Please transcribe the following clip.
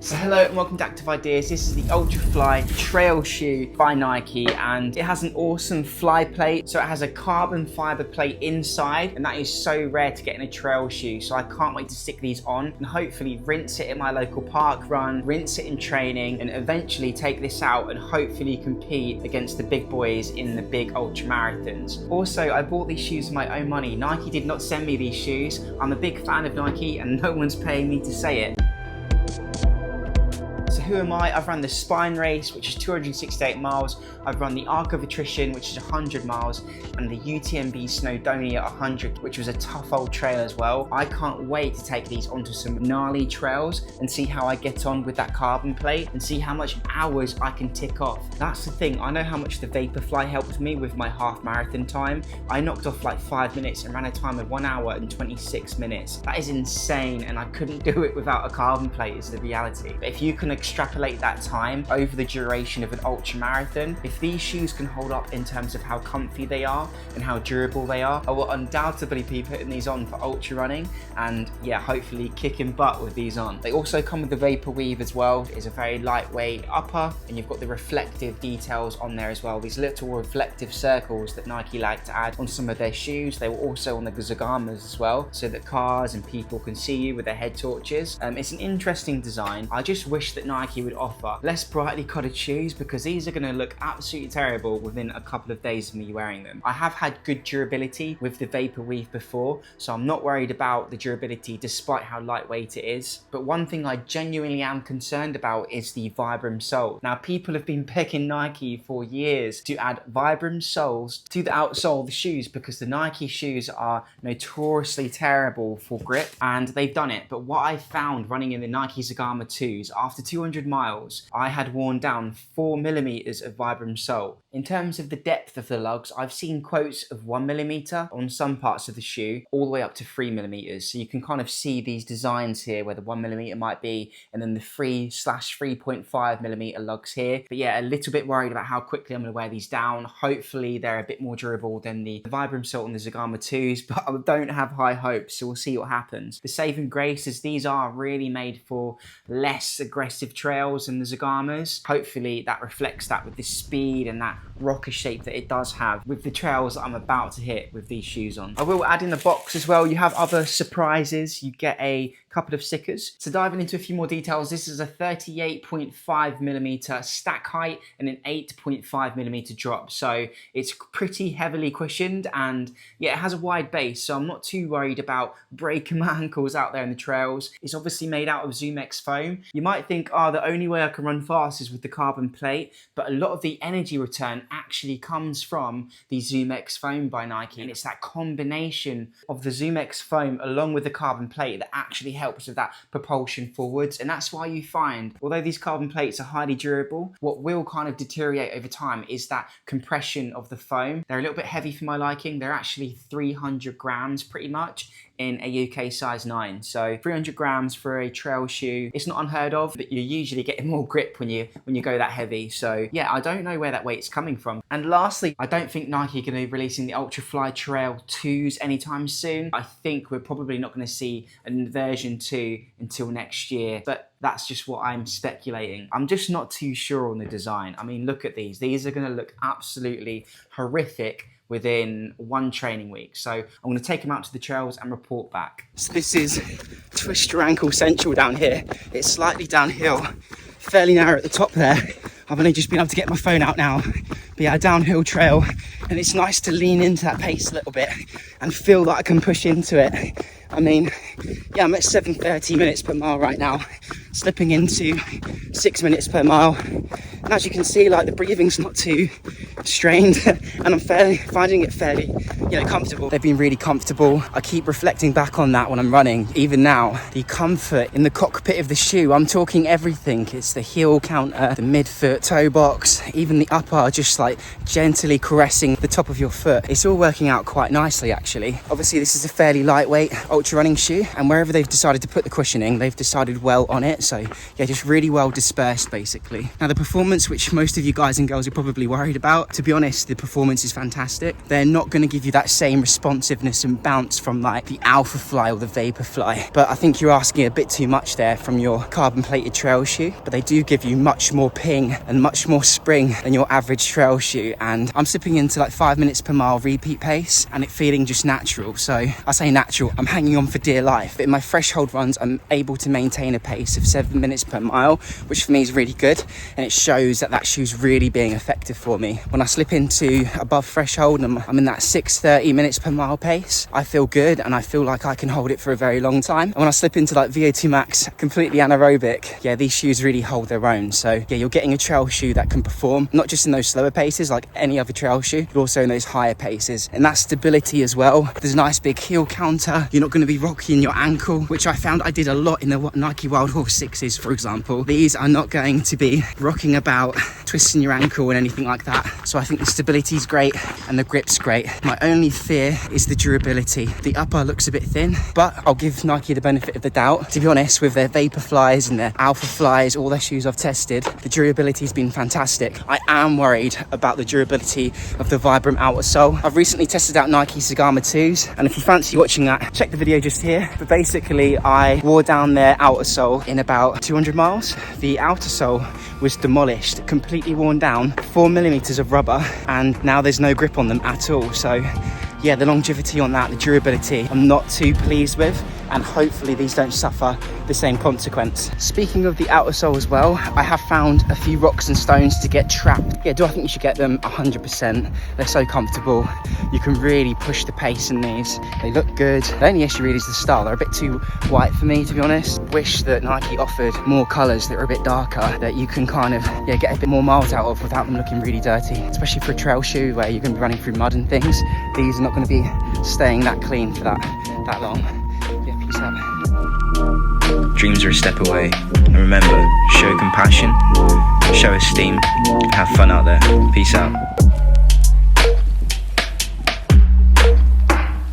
So hello and welcome to Active Ideas. This is the UltraFly trail shoe by Nike, and it has an awesome fly plate. So it has a carbon fiber plate inside, and that is so rare to get in a trail shoe. So I can't wait to stick these on and hopefully rinse it in my local park run, rinse it in training, and eventually take this out and hopefully compete against the big boys in the big ultra marathons. Also, I bought these shoes with my own money. Nike did not send me these shoes. I'm a big fan of Nike and no one's paying me to say it. So who am I? I've run the Spine Race, which is 268 miles. I've run the Arc of Attrition, which is 100 miles, and the UTMB Snowdonia 100, which was a tough old trail as well. I can't wait to take these onto some gnarly trails and see how I get on with that carbon plate and see how much hours I can tick off. That's the thing, I know how much the Vaporfly helped me with my half marathon time. I knocked off like 5 minutes and ran a time of 1 hour and 26 minutes. That is insane, and I couldn't do it without a carbon plate is the reality. But if you can extrapolate that time over the duration of an ultra marathon, if these shoes can hold up in terms of how comfy they are and how durable they are, I will undoubtedly be putting these on for ultra running and yeah, hopefully kicking butt with these on. They also come with the Vaporweave as well. It's a very lightweight upper, and you've got the reflective details on there as well. These little reflective circles that Nike like to add on some of their shoes. They were also on the Zegamas as well, so that cars and people can see you with their head torches. It's an interesting design. I just wish that Nike would offer less brightly colored shoes, because these are going to look absolutely terrible within a couple of days of me wearing them. I have had good durability with the Vaporweave before, so I'm not worried about the durability despite how lightweight it is. But one thing I genuinely am concerned about is the Vibram sole. Now, people have been picking Nike for years to add Vibram soles to the outsole of the shoes, because the Nike shoes are notoriously terrible for grip, and they've done it. But what I found running in the Nike Zegama 2s, after 200 miles, I had worn down 4mm of Vibram sole. In terms of the depth of the lugs, I've seen quotes of 1mm on some parts of the shoe, all the way up to 3mm. So you can kind of see these designs here where the 1mm might be, and then the 3/3.5mm lugs here. But yeah, a little bit worried about how quickly I'm going to wear these down. Hopefully they're a bit more durable than the Vibram sole and the Zegama 2s, but I don't have high hopes, so we'll see what happens. The saving grace is these are really made for less aggressive trails than the Zegamas. Hopefully that reflects that with the speed and that rocker shape that it does have with the trails that I'm about to hit with these shoes on. I will add in the box as well, you have other surprises. You get a couple of stickers. So diving into a few more details, this is a 38.5mm stack height and an 8.5mm drop. So it's pretty heavily cushioned, and yeah, it has a wide base, so I'm not too worried about breaking my ankles out there in the trails. It's obviously made out of ZoomX foam. You might think, oh, the only way I can run fast is with the carbon plate, but a lot of the energy return actually comes from the ZoomX foam by Nike, and it's that combination of the ZoomX foam along with the carbon plate that actually helps with that propulsion forwards. And that's why you find, although these carbon plates are highly durable, what will kind of deteriorate over time is that compression of the foam. They're a little bit heavy for my liking. They're actually 300 grams pretty much in a UK size 9. So 300 grams for a trail shoe, it's not unheard of, but you're usually getting more grip when you go that heavy. So yeah, I don't know where that weight's coming from. And lastly, I don't think Nike are going to be releasing the UltraFly Trail 2s anytime soon. I think we're probably not going to see a version 2 until next year, but that's just what I'm speculating. I'm just not too sure on the design. I mean, look at these. These are going to look absolutely horrific within one training week. So I'm going to take them out to the trails and report back. So this is twist your ankle central down here. It's slightly downhill, fairly narrow at the top there. I've only just been able to get my phone out now. But yeah, a downhill trail, and it's nice to lean into that pace a little bit and feel that I can push into it. I mean, yeah, I'm at 7:30 minutes per mile right now, slipping into 6 minutes per mile. And as you can see, like, the breathing's not too strained, and I'm finding it fairly, comfortable. They've been really comfortable. I keep reflecting back on that when I'm running. Even now, the comfort in the cockpit of the shoe, I'm talking everything. It's the heel counter, the midfoot, toe box, even the upper, just like gently caressing the top of your foot. It's all working out quite nicely, actually. Obviously, this is a fairly lightweight ultra running shoe, and wherever they've decided to put the cushioning, they've decided well on it. So yeah, just really well dispersed, basically. Now, the performance, which most of you guys and girls are probably worried about, to be honest, the performance is fantastic. They're not going to give you that that same responsiveness and bounce from like the UltraFly or the Vaporfly. But I think you're asking a bit too much there from your carbon plated trail shoe, but they do give you much more ping and much more spring than your average trail shoe. And I'm slipping into like 5 minutes per mile repeat pace and it feeling just natural. So I say natural, I'm hanging on for dear life. But in my threshold runs, I'm able to maintain a pace of 7 minutes per mile, which for me is really good. And it shows that that shoe's really being effective for me. When I slip into above threshold and I'm in that 6:30 minutes per mile pace, I feel good and I feel like I can hold it for a very long time. And when I slip into like VO2 max, completely anaerobic, yeah, these shoes really hold their own. So yeah, you're getting a trail shoe that can perform, not just in those slower paces like any other trail shoe, but also in those higher paces. And that stability as well. There's a nice big heel counter. You're not going to be rocking your ankle, which I found I did a lot in the Nike Wild Horse 6s, for example. These are not going to be rocking about, twisting your ankle and anything like that. So I think the stability is great and the grip's great. My only fear is the durability. The upper looks a bit thin, but I'll give Nike the benefit of the doubt. To be honest, with their Vaporflies and their UltraFlies, all their shoes I've tested, the durability has been fantastic. I am worried about the durability of the Vibram outer sole. I've recently tested out Nike Zegama 2s, and if you fancy watching that, check the video just here. But basically, I wore down their outer sole in about 200 miles. The outer sole was demolished, completely worn down, 4mm of rubber, and now there's no grip on them at all. So yeah, the longevity on that, the durability, I'm not too pleased with, and hopefully these don't suffer the same consequence. Speaking of the outer sole as well, I have found a few rocks and stones to get trapped. Yeah, do I think you should get them? 100%. They're so comfortable. You can really push the pace in these. They look good. The only issue really is the style. They're a bit too white for me, to be honest. Wish that Nike offered more colours that are a bit darker, that you can kind of get a bit more miles out of without them looking really dirty, especially for a trail shoe where you're going to be running through mud and things. These are not going to be staying that clean for that long. Yeah, peace out. Dreams are a step away, and remember, show compassion, show esteem, have fun out there. Peace out.